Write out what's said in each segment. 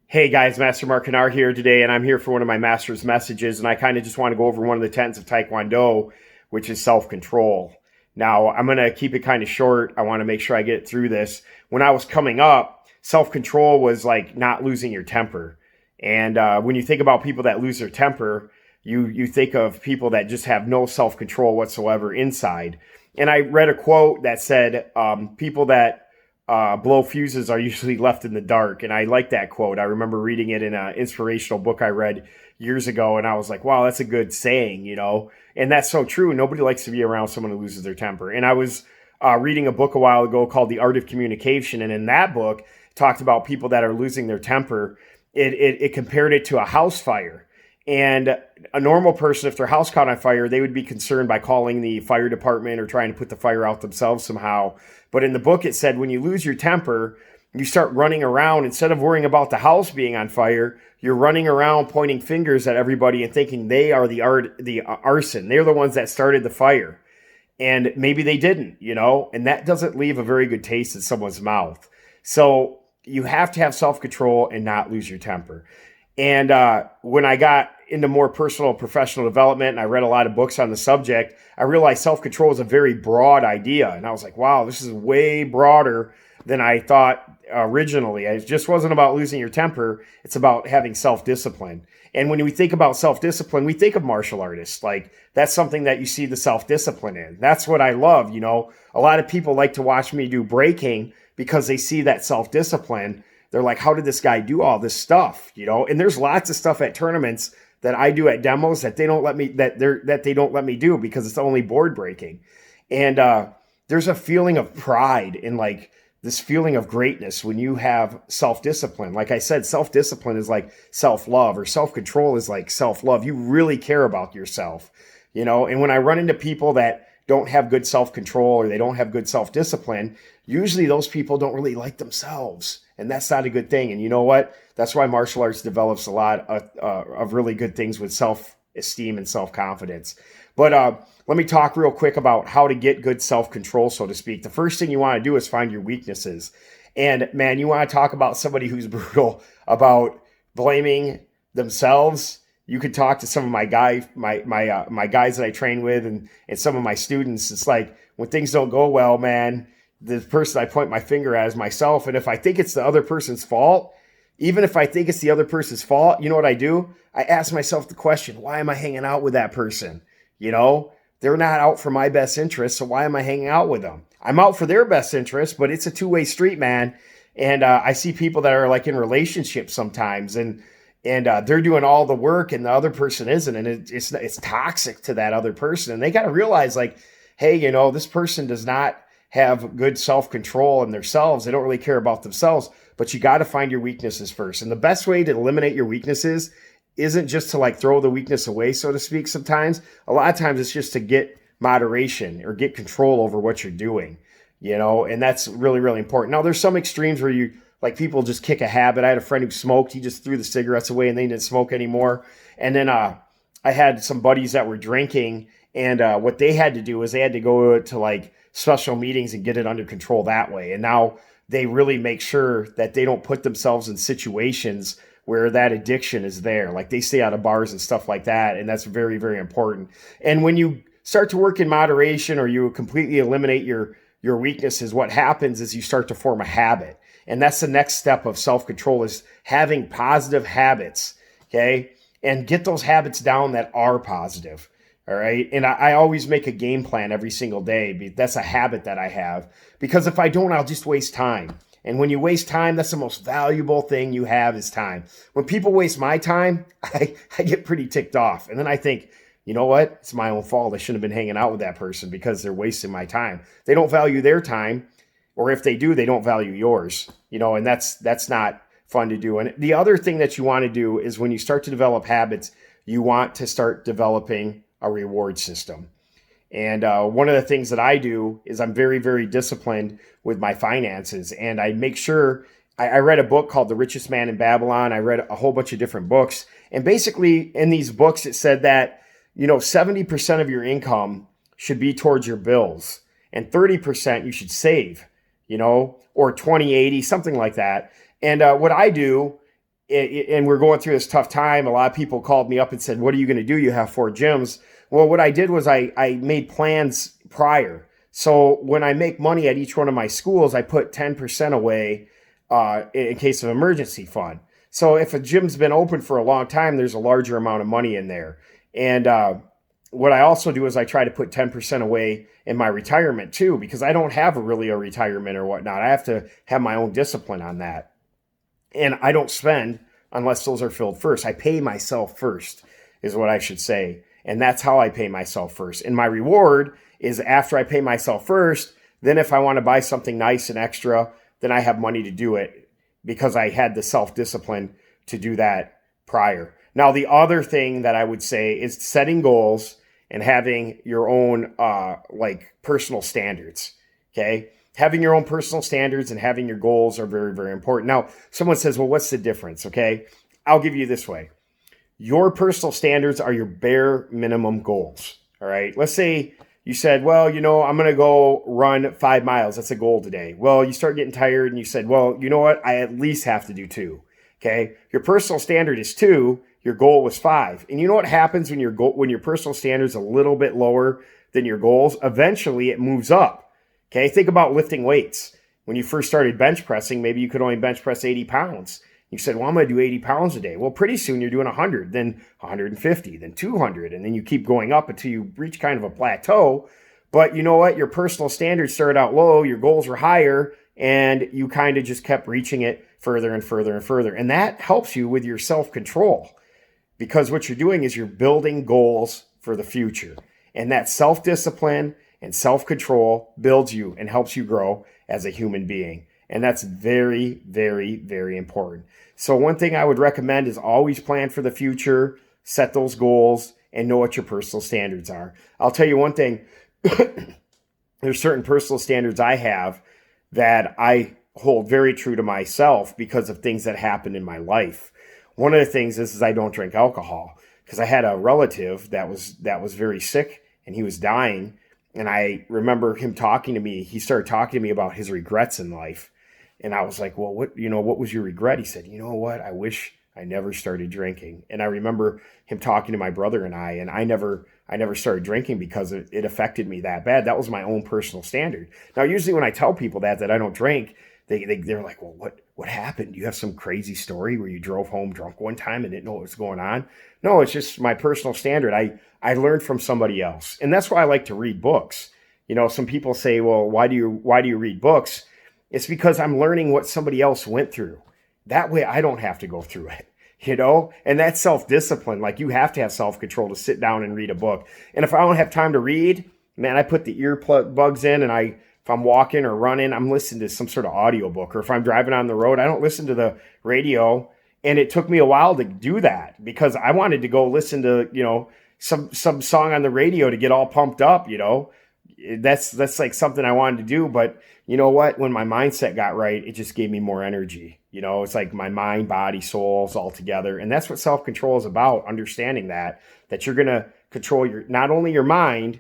Hey guys, Master Mark Kanaar here today, and I'm here for one of my master's messages, and I kind of just want to go over one of the tenets of Taekwondo, which is self-control. Now, I'm going to keep it kind of short. I want to make sure I get through this. When I was coming up, self-control was like not losing your temper. And when you think about people that lose their temper, you think of people that just have no self-control whatsoever inside. And I read a quote that said, people that blow fuses are usually left in the dark. And I like that quote. I remember reading it in an inspirational book I read years ago. And I was like, wow, that's a good saying. And that's so true. Nobody likes to be around someone who loses their temper. And I was reading a book a while ago called The Art of Communication. And in that book, it talked about people that are losing their temper. It compared it to a house fire. And a normal person, if their house caught on fire, they would be concerned by calling the fire department or trying to put the fire out themselves somehow. But in the book, it said when you lose your temper, you start running around. Instead of worrying about the house being on fire, you're running around pointing fingers at everybody and thinking they are the arson. They're the ones that started the fire. And maybe they didn't. And that doesn't leave a very good taste in someone's mouth. So you have to have self-control and not lose your temper. And when I got into more personal and professional development and I read a lot of books on the subject, I realized self-control is a very broad idea. And I was like, wow, this is way broader than I thought originally. It just wasn't about losing your temper. It's about having self-discipline. And when we think about self-discipline, we think of martial artists. Like that's something that you see the self-discipline in. That's what I love. A lot of people like to watch me do breaking because they see that self-discipline. They're like, how did this guy do all this stuff? And there's lots of stuff at tournaments that I do at demos that they don't let me do because it's only board breaking. And there's a feeling of pride in like this feeling of greatness when you have self-discipline. Like I said, self-discipline is like self-love, or self-control is like self-love. You really care about yourself, and when I run into people that don't have good self-control or they don't have good self-discipline, usually those people don't really like themselves. And that's not a good thing. And you know what? That's why martial arts develops a lot of really good things with self-esteem and self-confidence. But let me talk real quick about how to get good self-control, so to speak. The first thing you want to do is find your weaknesses. And man, you want to talk about somebody who's brutal about blaming themselves. You could talk to some of my guys that I train with and some of my students. It's like when things don't go well, man, the person I point my finger at is myself. And if I think it's the other person's fault, even if I think it's the other person's fault, you know what I do? I ask myself the question, why am I hanging out with that person? They're not out for my best interest. So why am I hanging out with them? I'm out for their best interest, but it's a two-way street, man. And I see people that are like in relationships sometimes and they're doing all the work and the other person isn't. And it's toxic to that other person. And they got to realize like, hey, this person does not have good self-control in themselves. They don't really care about themselves, but you got to find your weaknesses first. And the best way to eliminate your weaknesses isn't just to like throw the weakness away, so to speak. Sometimes, a lot of times it's just to get moderation or get control over what you're doing, and that's really, really important. Now there's some extremes where you like people just kick a habit. I had a friend who smoked. He just threw the cigarettes away and they didn't smoke anymore. And then I had some buddies that were drinking, and what they had to do is they had to go to like special meetings and get it under control that way. And now they really make sure that they don't put themselves in situations where that addiction is there. Like they stay out of bars and stuff like that. And that's very, very important. And when you start to work in moderation or you completely eliminate your weaknesses, what happens is you start to form a habit. And that's the next step of self-control, is having positive habits. Okay. And get those habits down that are positive. All right. And I always make a game plan every single day. That's a habit that I have, because if I don't, I'll just waste time. And when you waste time, that's the most valuable thing you have, is time. When people waste my time, I get pretty ticked off. And then I think, you know what? It's my own fault. I shouldn't have been hanging out with that person because they're wasting my time. They don't value their time. Or if they do, they don't value yours, and that's not fun to do. And the other thing that you want to do is when you start to develop habits, you want to start developing a reward system. And one of the things that I do is I'm very, very disciplined with my finances. And I make sure I read a book called The Richest Man in Babylon. I read a whole bunch of different books. And basically in these books, it said that, 70% of your income should be towards your bills and 30% you should save, or 20-80, something like that. And what I do and we're going through this tough time. A lot of people called me up and said, what are you going to do? You have 4 gyms. Well, what I did was I made plans prior. So when I make money at each one of my schools, I put 10% away in case of emergency fund. So if a gym's been open for a long time, there's a larger amount of money in there. And what I also do is I try to put 10% away in my retirement too, because I don't have a retirement or whatnot. I have to have my own discipline on that. And I don't spend unless those are filled first. I pay myself first is what I should say. And that's how I pay myself first. And my reward is after I pay myself first, then if I want to buy something nice and extra, then I have money to do it because I had the self-discipline to do that prior. Now, the other thing that I would say is setting goals and having your own personal standards, okay? Having your own personal standards and having your goals are very, very important. Now, someone says, well, what's the difference, okay? I'll give you this way. Your personal standards are your bare minimum goals, all right? Let's say you said, well, I'm going to go run 5 miles. That's a goal today. Well, you start getting tired and you said, well, you know what? I at least have to do 2, okay? Your personal standard is 2. Your goal was 5. And you know what happens when your personal standard is a little bit lower than your goals? Eventually, it moves up, okay? Think about lifting weights. When you first started bench pressing, maybe you could only bench press 80 pounds. You said, well, I'm going to do 80 pounds a day. Well, pretty soon you're doing 100, then 150, then 200, and then you keep going up until you reach kind of a plateau. But you know what? Your personal standards started out low, your goals were higher, and you kind of just kept reaching it further and further and further. And that helps you with your self-control because what you're doing is you're building goals for the future. And that self-discipline and self-control builds you and helps you grow as a human being. And that's very, very, very important. So one thing I would recommend is always plan for the future, set those goals, and know what your personal standards are. I'll tell you one thing. There's certain personal standards I have that I hold very true to myself because of things that happened in my life. One of the things is I don't drink alcohol because I had a relative that was very sick and he was dying. And I remember him talking to me. He started talking to me about his regrets in life. And I was like, well, what was your regret? He said, you know what? I wish I never started drinking. And I remember him talking to my brother and I never started drinking because it affected me that bad. That was my own personal standard. Now, usually when I tell people that I don't drink, they're like, well, what happened? Do you have some crazy story where you drove home drunk one time and didn't know what was going on? No, it's just my personal standard. I learned from somebody else. And that's why I like to read books. Some people say, well, why do you read books? It's because I'm learning what somebody else went through. That way I don't have to go through it, and that's self-discipline. Like you have to have self-control to sit down and read a book. And if I don't have time to read, man, I put the earbuds in and if I'm walking or running, I'm listening to some sort of audiobook. Or if I'm driving on the road, I don't listen to the radio. And it took me a while to do that because I wanted to go listen to, some song on the radio to get all pumped up, That's like something I wanted to do. But you know what? When my mindset got right, it just gave me more energy. It's like my mind, body, soul is all together. And that's what self-control is about, understanding that you're going to control not only your mind,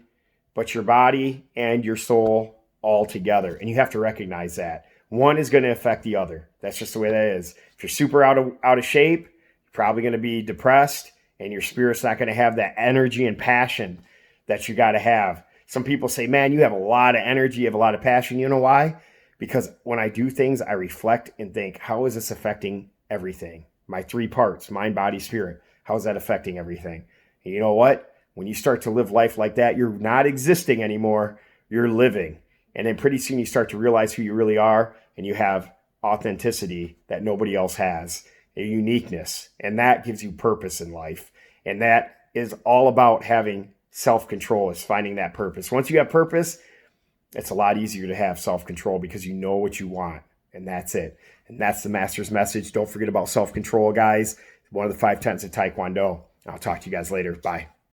but your body and your soul all together. And you have to recognize that. One is going to affect the other. That's just the way that is. If you're super out of shape, you're probably going to be depressed and your spirit's not going to have that energy and passion that you got to have. Some people say, man, you have a lot of energy, you have a lot of passion. You know why? Because when I do things, I reflect and think, how is this affecting everything? My 3 parts, mind, body, spirit. How is that affecting everything? And you know what? When you start to live life like that, you're not existing anymore. You're living. And then pretty soon you start to realize who you really are and you have authenticity that nobody else has, a uniqueness. And that gives you purpose in life. And that is all about having self-control, is finding that purpose. Once you have purpose, it's a lot easier to have self-control because you know what you want, and that's it. And that's the master's message. Don't forget about self-control, guys. One of the 5 tenets of Taekwondo. I'll talk to you guys later. Bye.